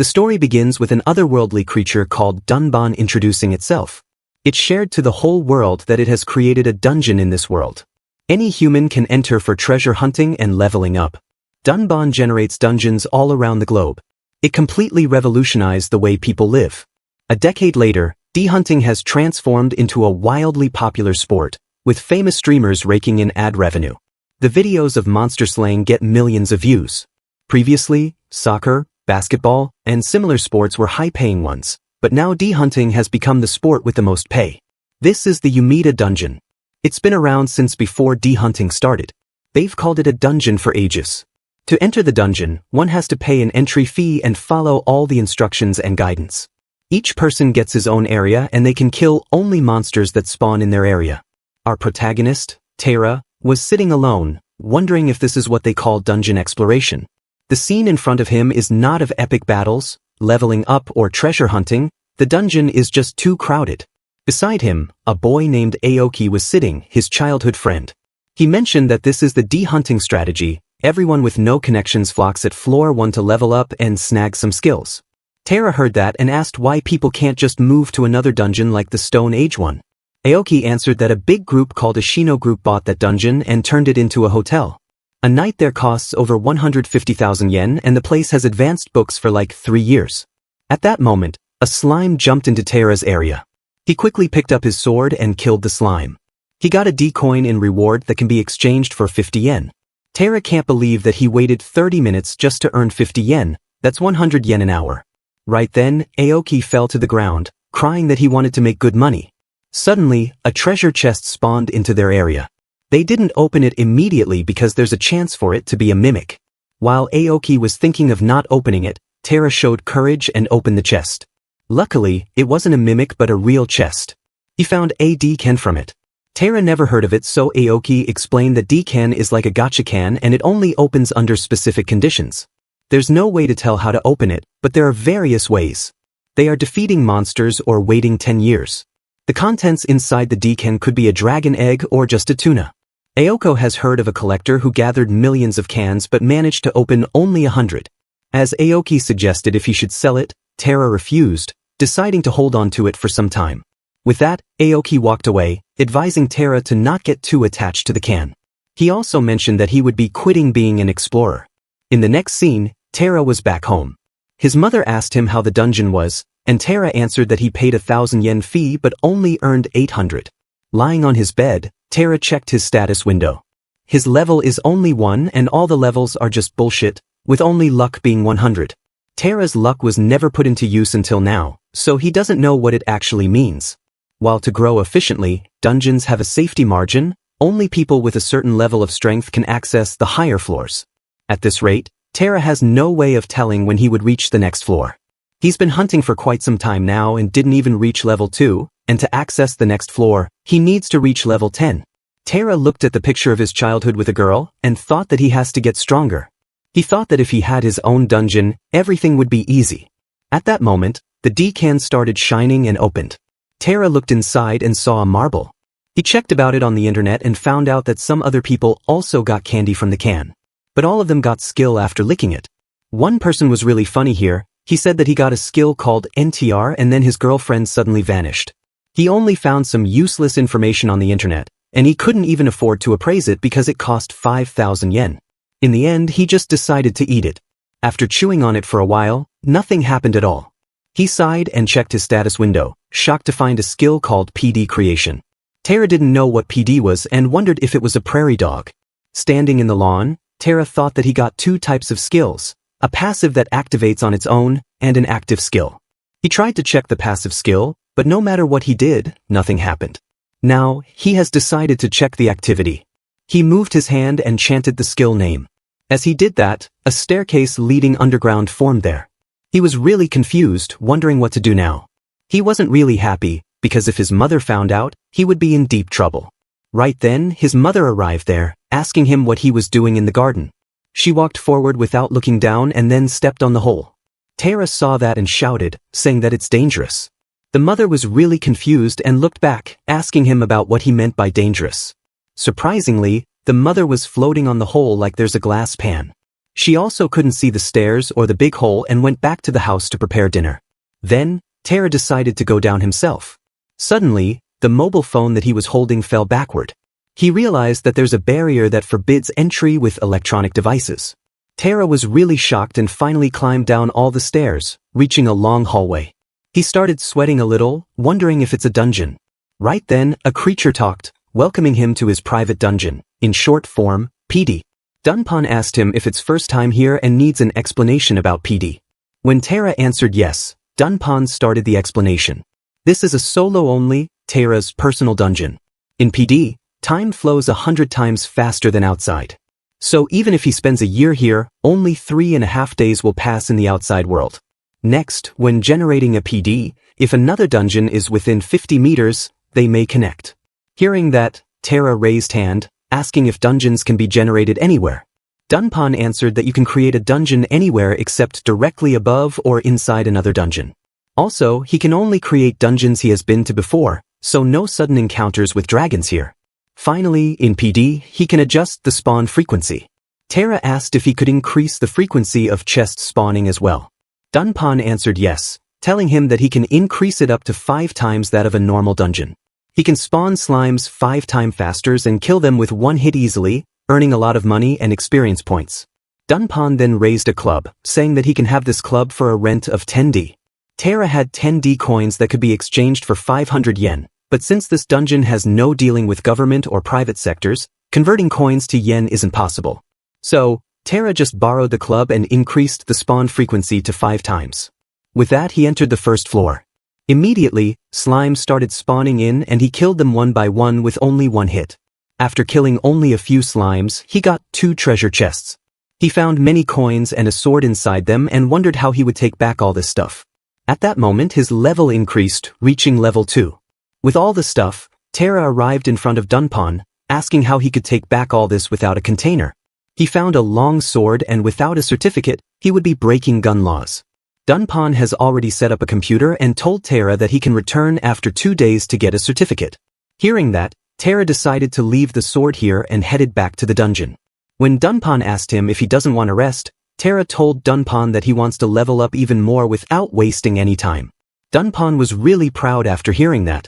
The story begins with an otherworldly creature called Dunban introducing itself. It shared to the whole world that it has created a dungeon in this world. Any human can enter for treasure hunting and leveling up. Dunban generates dungeons all around the globe. It completely revolutionized the way people live. A decade later, D-hunting has transformed into a wildly popular sport, with famous streamers raking in ad revenue. The videos of monster slaying get millions of views. Previously, soccer, basketball, and similar sports were high-paying ones, but now D-hunting has become the sport with the most pay. This is the Umeda dungeon. It's been around since before D-hunting started. They've called it a dungeon for ages. To enter the dungeon, one has to pay an entry fee and follow all the instructions and guidance. Each person gets his own area and they can kill only monsters that spawn in their area. Our protagonist, Tara, was sitting alone, wondering if this is what they call dungeon exploration. The scene in front of him is not of epic battles, leveling up, or treasure hunting. The dungeon is just too crowded. Beside him, a boy named Aoki was sitting, his childhood friend. He mentioned that this is the D-hunting strategy. Everyone with no connections flocks at floor 1 to level up and snag some skills. Tara heard that and asked why people can't just move to another dungeon like the Stone Age one. Aoki answered that a big group called a Shino group bought that dungeon and turned it into a hotel. A night there costs over 150,000 yen and the place has advanced books for like 3 years. At that moment, a slime jumped into Tara's area. He quickly picked up his sword and killed the slime. He got a D-coin in reward that can be exchanged for 50 yen. Tara can't believe that he waited 30 minutes just to earn 50 yen, that's 100 yen an hour. Right then, Aoki fell to the ground, crying that he wanted to make good money. Suddenly, a treasure chest spawned into their area. They didn't open it immediately because there's a chance for it to be a mimic. While Aoki was thinking of not opening it, Tara showed courage and opened the chest. Luckily, it wasn't a mimic but a real chest. He found a D-can from it. Tara never heard of it, so Aoki explained that D-can is like a gacha can and it only opens under specific conditions. There's no way to tell how to open it, but there are various ways. They are defeating monsters or waiting 10 years. The contents inside the D-can could be a dragon egg or just a tuna. Aoko has heard of a collector who gathered millions of cans but managed to open only 100. As Aoki suggested if he should sell it, Tara refused, deciding to hold on to it for some time. With that, Aoki walked away, advising Tara to not get too attached to the can. He also mentioned that he would be quitting being an explorer. In the next scene, Tara was back home. His mother asked him how the dungeon was, and Tara answered that he paid 1,000 yen fee but only earned 800. Lying on his bed, Tara checked his status window. His level is only 1 and all the levels are just bullshit, with only luck being 100. Tara's luck was never put into use until now, so he doesn't know what it actually means. While to grow efficiently, dungeons have a safety margin. Only people with a certain level of strength can access the higher floors. At this rate, Tara has no way of telling when he would reach the next floor. He's been hunting for quite some time now and didn't even reach level 2, and to access the next floor, he needs to reach level 10. Tara looked at the picture of his childhood with a girl and thought that he has to get stronger. He thought that if he had his own dungeon, everything would be easy. At that moment, the D-can started shining and opened. Tara looked inside and saw a marble. He checked about it on the internet and found out that some other people also got candy from the can. But all of them got skill after licking it. One person was really funny here. He said that he got a skill called NTR and then his girlfriend suddenly vanished. He only found some useless information on the internet, and he couldn't even afford to appraise it because it cost 5,000 yen. In the end, he just decided to eat it. After chewing on it for a while, nothing happened at all. He sighed and checked his status window, shocked to find a skill called PD creation. Tara didn't know what PD was and wondered if it was a prairie dog. Standing in the lawn, Tara thought that he got 2 types of skills, a passive that activates on its own, and an active skill. He tried to check the passive skill, but no matter what he did, nothing happened. Now, he has decided to check the activity. He moved his hand and chanted the skill name. As he did that, a staircase leading underground formed there. He was really confused, wondering what to do now. He wasn't really happy, because if his mother found out, he would be in deep trouble. Right then, his mother arrived there, asking him what he was doing in the garden. She walked forward without looking down and then stepped on the hole. Tara saw that and shouted, saying that it's dangerous. The mother was really confused and looked back, asking him about what he meant by dangerous. Surprisingly, the mother was floating on the hole like there's a glass pan. She also couldn't see the stairs or the big hole and went back to the house to prepare dinner. Then, Tara decided to go down himself. Suddenly, the mobile phone that he was holding fell backward. He realized that there's a barrier that forbids entry with electronic devices. Tara was really shocked and finally climbed down all the stairs, reaching a long hallway. He started sweating a little, wondering if it's a dungeon. Right then, a creature talked, welcoming him to his private dungeon, in short form, PD. Dunpan asked him if it's first time here and needs an explanation about PD. When Tara answered yes, Dunpan started the explanation. This is a solo-only, Tara's personal dungeon. In PD, time flows 100 times faster than outside. So even if he spends a year here, only 3.5 days will pass in the outside world. Next, when generating a PD, if another dungeon is within 50 meters, they may connect. Hearing that, Tara raised hand, asking if dungeons can be generated anywhere. Dunpan answered that you can create a dungeon anywhere except directly above or inside another dungeon. Also, he can only create dungeons he has been to before, so no sudden encounters with dragons here. Finally, in PD, he can adjust the spawn frequency. Tara asked if he could increase the frequency of chests spawning as well. Dunpan answered yes, telling him that he can increase it up to 5 times that of a normal dungeon. He can spawn slimes 5 times faster and kill them with one hit easily, earning a lot of money and experience points. Dunpan then raised a club, saying that he can have this club for a rent of 10D. Tara had 10D coins that could be exchanged for 500 yen. But since this dungeon has no dealing with government or private sectors, converting coins to yen isn't possible. So, Tara just borrowed the club and increased the spawn frequency to 5 times. With that, he entered the first floor. Immediately, slimes started spawning in and he killed them one by one with only one hit. After killing only a few slimes, he got 2 treasure chests. He found many coins and a sword inside them and wondered how he would take back all this stuff. At that moment, his level increased, reaching level 2. With all the stuff, Tara arrived in front of Dunpan, asking how he could take back all this without a container. He found a long sword and without a certificate, he would be breaking gun laws. Dunpan has already set up a computer and told Tara that he can return after 2 days to get a certificate. Hearing that, Tara decided to leave the sword here and headed back to the dungeon. When Dunpan asked him if he doesn't want to rest, Tara told Dunpan that he wants to level up even more without wasting any time. Dunpan was really proud after hearing that.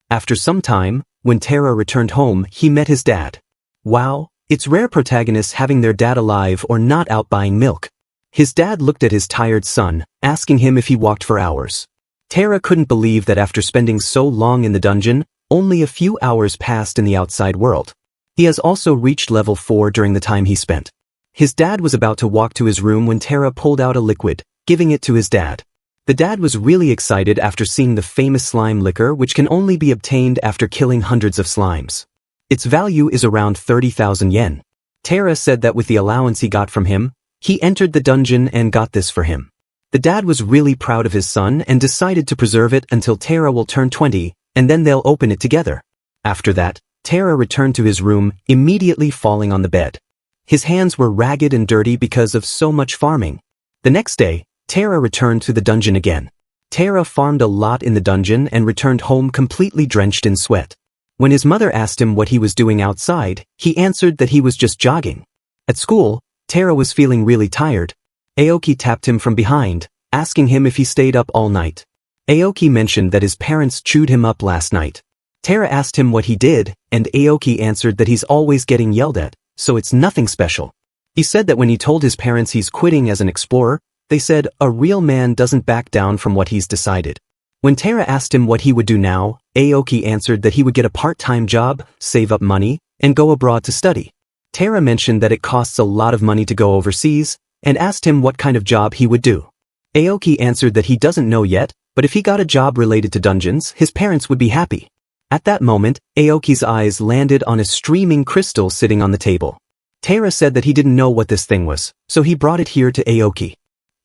After some time, when Tara returned home, he met his dad. Wow, it's rare protagonists having their dad alive or not out buying milk. His dad looked at his tired son, asking him if he walked for hours. Tara couldn't believe that after spending so long in the dungeon, only a few hours passed in the outside world. He has also reached level 4 during the time he spent. His dad was about to walk to his room when Tara pulled out a liquid, giving it to his dad. The dad was really excited after seeing the famous slime liquor which can only be obtained after killing hundreds of slimes. Its value is around 30,000 yen. Tara said that with the allowance he got from him, he entered the dungeon and got this for him. The dad was really proud of his son and decided to preserve it until Tara will turn 20, and then they'll open it together. After that, Tara returned to his room, immediately falling on the bed. His hands were ragged and dirty because of so much farming. The next day, Tara returned to the dungeon again. Tara farmed a lot in the dungeon and returned home completely drenched in sweat. When his mother asked him what he was doing outside, he answered that he was just jogging. At school, Tara was feeling really tired. Aoki tapped him from behind, asking him if he stayed up all night. Aoki mentioned that his parents chewed him up last night. Tara asked him what he did, and Aoki answered that he's always getting yelled at, so it's nothing special. He said that when he told his parents he's quitting as an explorer, they said a real man doesn't back down from what he's decided. When Tara asked him what he would do now, Aoki answered that he would get a part-time job, save up money, and go abroad to study. Tara mentioned that it costs a lot of money to go overseas, and asked him what kind of job he would do. Aoki answered that he doesn't know yet, but if he got a job related to dungeons, his parents would be happy. At that moment, Aoki's eyes landed on a streaming crystal sitting on the table. Tara said that he didn't know what this thing was, so he brought it here to Aoki.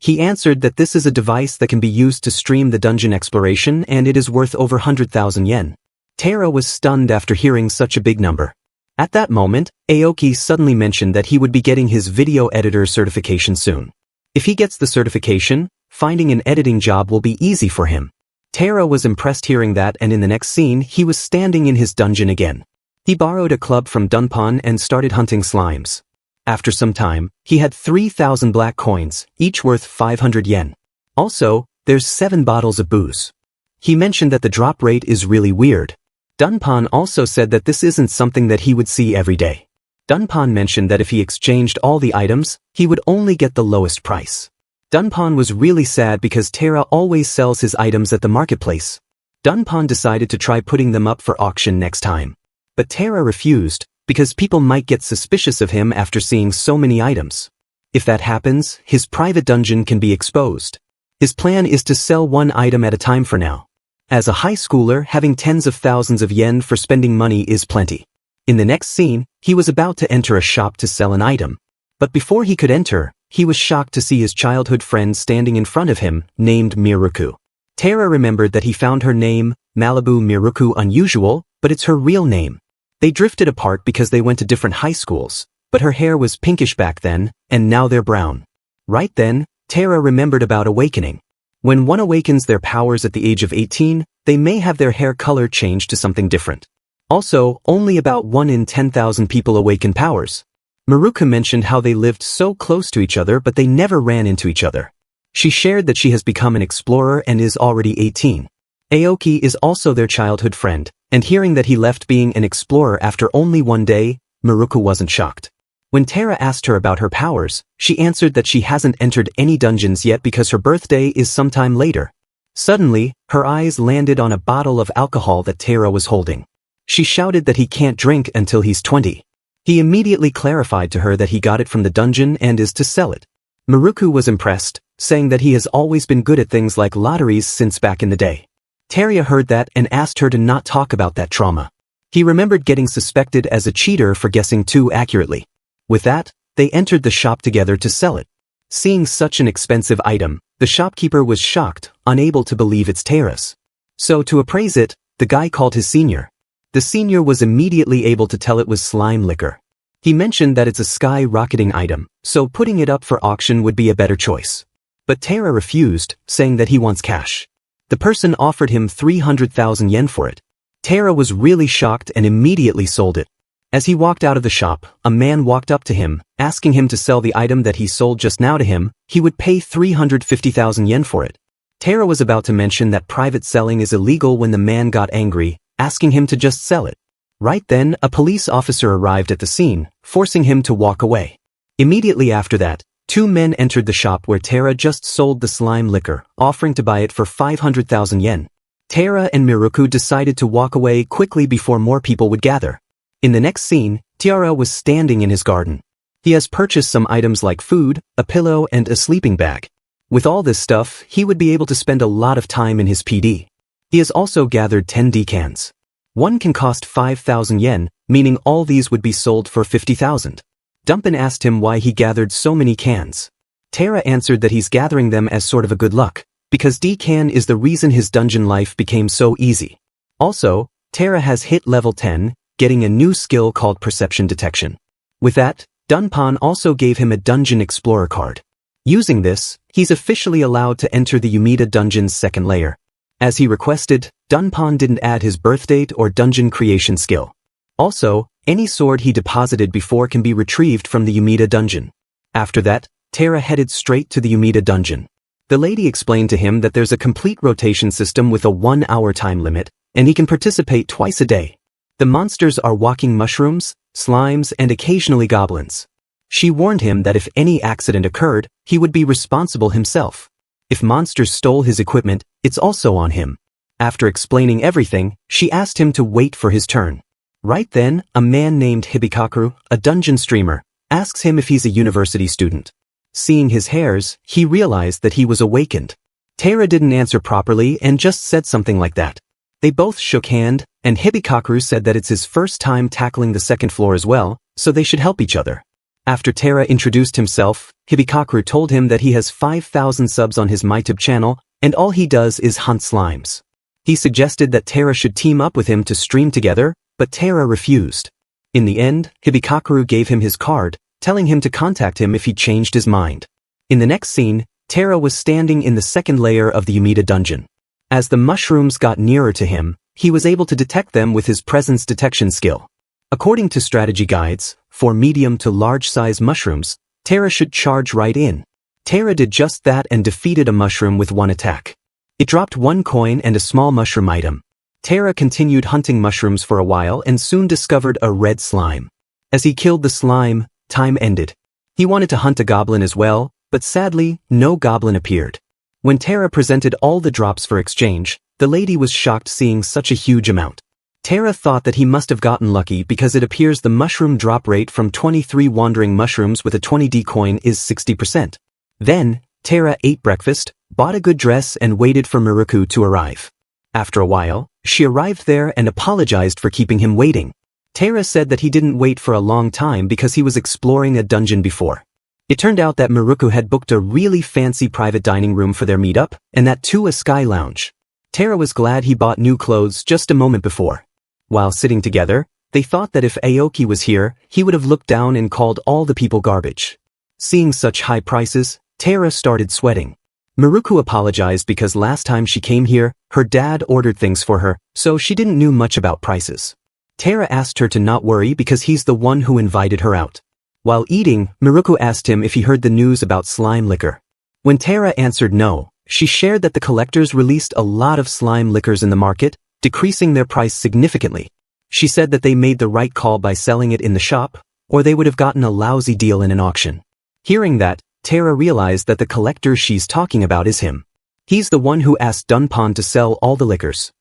He answered that this is a device that can be used to stream the dungeon exploration and it is worth over 100,000 yen. Tara was stunned after hearing such a big number. At that moment, Aoki suddenly mentioned that he would be getting his video editor certification soon. If he gets the certification, finding an editing job will be easy for him. Tara was impressed hearing that, and in the next scene, he was standing in his dungeon again. He borrowed a club from Dunpan and started hunting slimes. After some time, he had 3,000 black coins, each worth 500 yen. Also, there's 7 bottles of booze. He mentioned that the drop rate is really weird. Dunpan also said that this isn't something that he would see every day. Dunpan mentioned that if he exchanged all the items, he would only get the lowest price. Dunpan was really sad because Tera always sells his items at the marketplace. Dunpan decided to try putting them up for auction next time. But Tera refused, because people might get suspicious of him after seeing so many items. If that happens, his private dungeon can be exposed. His plan is to sell one item at a time for now. As a high schooler, having tens of thousands of yen for spending money is plenty. In the next scene, he was about to enter a shop to sell an item. But before he could enter, he was shocked to see his childhood friend standing in front of him, named Miruku. Tera remembered that he found her name, Malibu Miruku, unusual, but it's her real name. They drifted apart because they went to different high schools, but her hair was pinkish back then, and now they're brown. Right then, Tera remembered about awakening. When one awakens their powers at the age of 18, they may have their hair color change to something different. Also, only about 1 in 10,000 people awaken powers. Miruku mentioned how they lived so close to each other but they never ran into each other. She shared that she has become an explorer and is already 18. Aoki is also their childhood friend, and hearing that he left being an explorer after only 1 day, Miruku wasn't shocked. When Tera asked her about her powers, she answered that she hasn't entered any dungeons yet because her birthday is sometime later. Suddenly, her eyes landed on a bottle of alcohol that Tera was holding. She shouted that he can't drink until he's 20. He immediately clarified to her that he got it from the dungeon and is to sell it. Miruku was impressed, saying that he has always been good at things like lotteries since back in the day. Tera heard that and asked her to not talk about that trauma. He remembered getting suspected as a cheater for guessing too accurately. With that, they entered the shop together to sell it. Seeing such an expensive item, the shopkeeper was shocked, unable to believe it's Tera's. So to appraise it, the guy called his senior. The senior was immediately able to tell it was slime liquor. He mentioned that it's a skyrocketing item, so putting it up for auction would be a better choice. But Tera refused, saying that he wants cash. The person offered him 300,000 yen for it. Tera was really shocked and immediately sold it. As he walked out of the shop, a man walked up to him, asking him to sell the item that he sold just now to him. He would pay 350,000 yen for it. Tera was about to mention that private selling is illegal when the man got angry, asking him to just sell it. Right then, a police officer arrived at the scene, forcing him to walk away. Immediately after that, 2 men entered the shop where Tera just sold the slime liquor, offering to buy it for 500,000 yen. Tera and Miruku decided to walk away quickly before more people would gather. In the next scene, Tera was standing in his garden. He has purchased some items like food, a pillow, and a sleeping bag. With all this stuff, he would be able to spend a lot of time in his PD. He has also gathered 10 decans. One can cost 5,000 yen, meaning all these would be sold for 50,000. Dunpan asked him why he gathered so many cans. Tera answered that he's gathering them as sort of a good luck, because decan is the reason his dungeon life became so easy. Also, Tera has hit level 10, getting a new skill called Perception Detection. With that, Dunpan also gave him a Dungeon Explorer card. Using this, he's officially allowed to enter the Umeda Dungeon's second layer. As he requested, Dunpan didn't add his birthdate or dungeon creation skill. Also, any sword he deposited before can be retrieved from the Umeda Dungeon. After that, Tera headed straight to the Umeda Dungeon. The lady explained to him that there's a complete rotation system with a 1-hour time limit, and he can participate twice a day. The monsters are walking mushrooms, slimes, and occasionally goblins. She warned him that if any accident occurred, he would be responsible himself. If monsters stole his equipment, it's also on him. After explaining everything, she asked him to wait for his turn. Right then, a man named Hibikaku, a dungeon streamer, asks him if he's a university student. Seeing his hairs, he realized that he was awakened. Tera didn't answer properly and just said something like that. They both shook hand, and Hibikaku said that it's his first time tackling the second floor as well, so they should help each other. After Tera introduced himself, Hibikaku told him that he has 5,000 subs on his MyTube channel, and all he does is hunt slimes. He suggested that Tera should team up with him to stream together, but Tera refused. In the end, Hibikaku gave him his card, telling him to contact him if he changed his mind. In the next scene, Tera was standing in the second layer of the Umeda Dungeon. As the mushrooms got nearer to him, he was able to detect them with his presence detection skill. According to strategy guides, for medium to large size mushrooms, Terra should charge right in. Terra did just that and defeated a mushroom with one attack. It dropped 1 coin and a small mushroom item. Terra continued hunting mushrooms for a while and soon discovered a red slime. As he killed the slime, time ended. He wanted to hunt a goblin as well, but sadly, no goblin appeared. When Terra presented all the drops for exchange, the lady was shocked seeing such a huge amount. Terra thought that he must have gotten lucky because it appears the mushroom drop rate from 23 wandering mushrooms with a 20D coin is 60%. Then, Terra ate breakfast, bought a good dress and waited for Miruku to arrive. After a while, she arrived there and apologized for keeping him waiting. Terra said that he didn't wait for a long time because he was exploring a dungeon before. It turned out that Miruku had booked a really fancy private dining room for their meetup, and that too a sky lounge. Terra was glad he bought new clothes just a moment before. While sitting together, they thought that if Aoki was here, he would have looked down and called all the people garbage. Seeing such high prices, Terra started sweating. Miruku apologized because last time she came here, her dad ordered things for her, so she didn't know much about prices. Terra asked her to not worry because he's the one who invited her out. While eating, Miruku asked him if he heard the news about slime liquor. When Terra answered no, she shared that the collectors released a lot of slime liquors in the market, decreasing their price significantly. She said that they made the right call by selling it in the shop, or they would have gotten a lousy deal in an auction. Hearing that, Terra realized that the collector she's talking about is him. He's the one who asked Dunpan to sell all the liquors.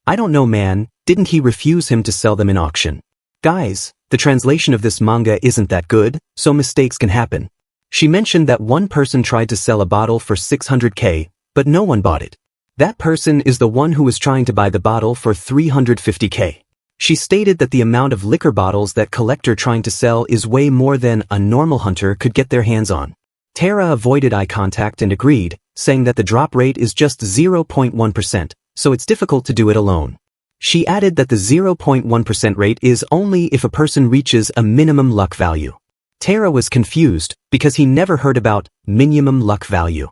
I don't know, man, didn't he refuse him to sell them in auction? Guys, the translation of this manga isn't that good, so mistakes can happen. She mentioned that one person tried to sell a bottle for 600k, but no one bought it. That person is the one who was trying to buy the bottle for 350k. She stated that the amount of liquor bottles that collector trying to sell is way more than a normal hunter could get their hands on. Terra avoided eye contact and agreed, saying that the drop rate is just 0.1%, so it's difficult to do it alone. She added that the 0.1% rate is only if a person reaches a minimum luck value. Terra was confused because he never heard about minimum luck value.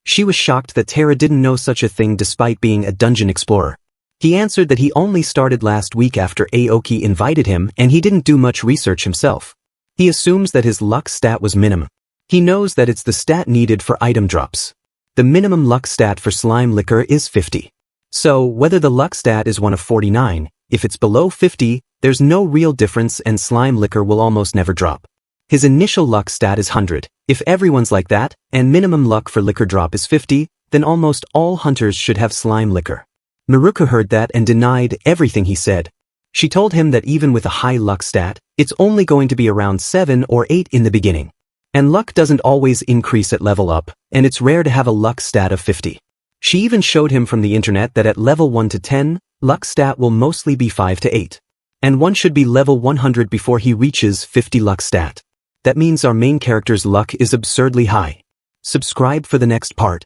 She was shocked that Terra didn't know such a thing despite being a dungeon explorer. He answered that he only started last week after Aoki invited him and he didn't do much research himself. He assumes that his luck stat was minimum. He knows that it's the stat needed for item drops. The minimum luck stat for slime liquor is 50. So, whether the luck stat is one of 49, if it's below 50, there's no real difference and slime liquor will almost never drop. His initial luck stat is 100. If everyone's like that, and minimum luck for liquor drop is 50, then almost all hunters should have slime liquor. Miruku heard that and denied everything he said. She told him that even with a high luck stat, it's only going to be around 7 or 8 in the beginning. And luck doesn't always increase at level up, and it's rare to have a luck stat of 50. She even showed him from the internet that at level 1 to 10, luck stat will mostly be 5 to 8. And one should be level 100 before he reaches 50 luck stat. That means our main character's luck is absurdly high. Subscribe for the next part.